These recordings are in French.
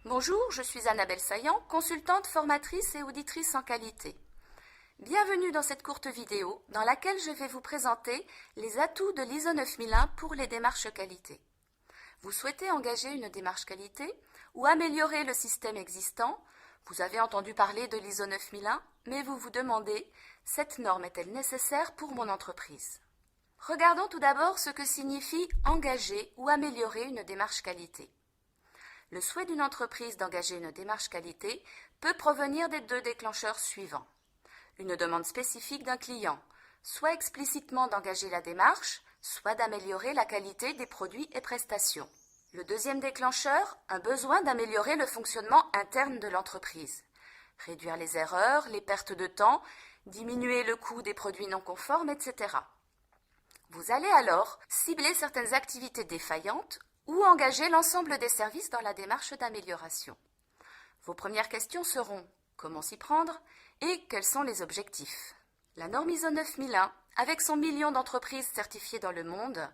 Bonjour, je suis Annabelle Saillant, consultante, formatrice et auditrice en qualité. Bienvenue dans cette courte vidéo dans laquelle je vais vous présenter les atouts de l'ISO 9001 pour les démarches qualité. Vous souhaitez engager une démarche qualité ou améliorer le système existant? Vous avez entendu parler de l'ISO 9001, mais vous vous demandez, cette norme est-elle nécessaire pour mon entreprise? Regardons tout d'abord ce que signifie engager ou améliorer une démarche qualité. Le souhait d'une entreprise d'engager une démarche qualité peut provenir des deux déclencheurs suivants. Une demande spécifique d'un client, soit explicitement d'engager la démarche, soit d'améliorer la qualité des produits et prestations. Le deuxième déclencheur, un besoin d'améliorer le fonctionnement interne de l'entreprise. Réduire les erreurs, les pertes de temps, diminuer le coût des produits non conformes, etc. Vous allez alors cibler certaines activités défaillantes ou engager l'ensemble des services dans la démarche d'amélioration. Vos premières questions seront comment s'y prendre et quels sont les objectifs. La norme ISO 9001, avec son million d'entreprises certifiées dans le monde,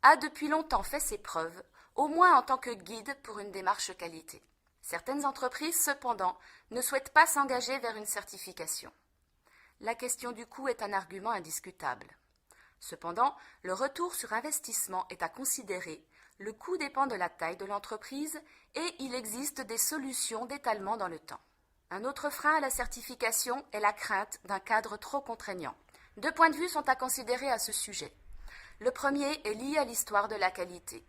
a depuis longtemps fait ses preuves, au moins en tant que guide pour une démarche qualité. Certaines entreprises, cependant, ne souhaitent pas s'engager vers une certification. La question du coût est un argument indiscutable. Cependant, le retour sur investissement est à considérer. Le coût dépend de la taille de l'entreprise et il existe des solutions d'étalement dans le temps. Un autre frein à la certification est la crainte d'un cadre trop contraignant. Deux points de vue sont à considérer à ce sujet. Le premier est lié à l'histoire de la qualité.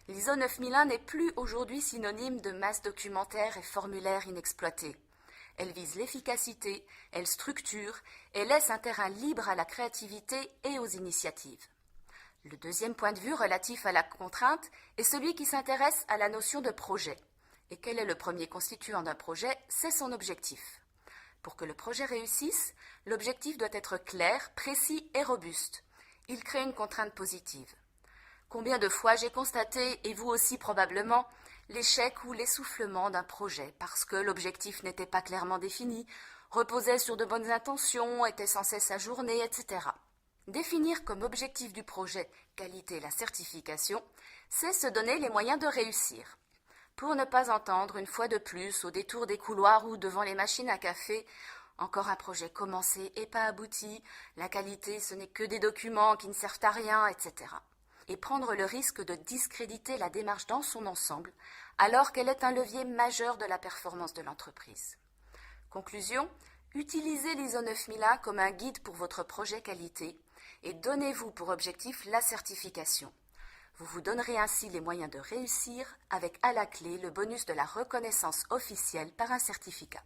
L'ISO 9001 n'est plus aujourd'hui synonyme de masse documentaire et formulaire inexploités. Elle vise l'efficacité, elle structure et laisse un terrain libre à la créativité et aux initiatives. Le deuxième point de vue relatif à la contrainte est celui qui s'intéresse à la notion de projet. Et quel est le premier constituant d'un projet? C'est son objectif. Pour que le projet réussisse, l'objectif doit être clair, précis et robuste. Il crée une contrainte positive. Combien de fois j'ai constaté, et vous aussi probablement, l'échec ou l'essoufflement d'un projet parce que l'objectif n'était pas clairement défini, reposait sur de bonnes intentions, était sans cesse ajourné, etc. Définir comme objectif du projet qualité la certification, c'est se donner les moyens de réussir. Pour ne pas entendre une fois de plus au détour des couloirs ou devant les machines à café, encore un projet commencé et pas abouti, la qualité ce n'est que des documents qui ne servent à rien, etc. Et prendre le risque de discréditer la démarche dans son ensemble, alors qu'elle est un levier majeur de la performance de l'entreprise. Conclusion, utilisez l'ISO 9001 comme un guide pour votre projet qualité et donnez-vous pour objectif la certification. Vous vous donnerez ainsi les moyens de réussir avec à la clé le bonus de la reconnaissance officielle par un certificat.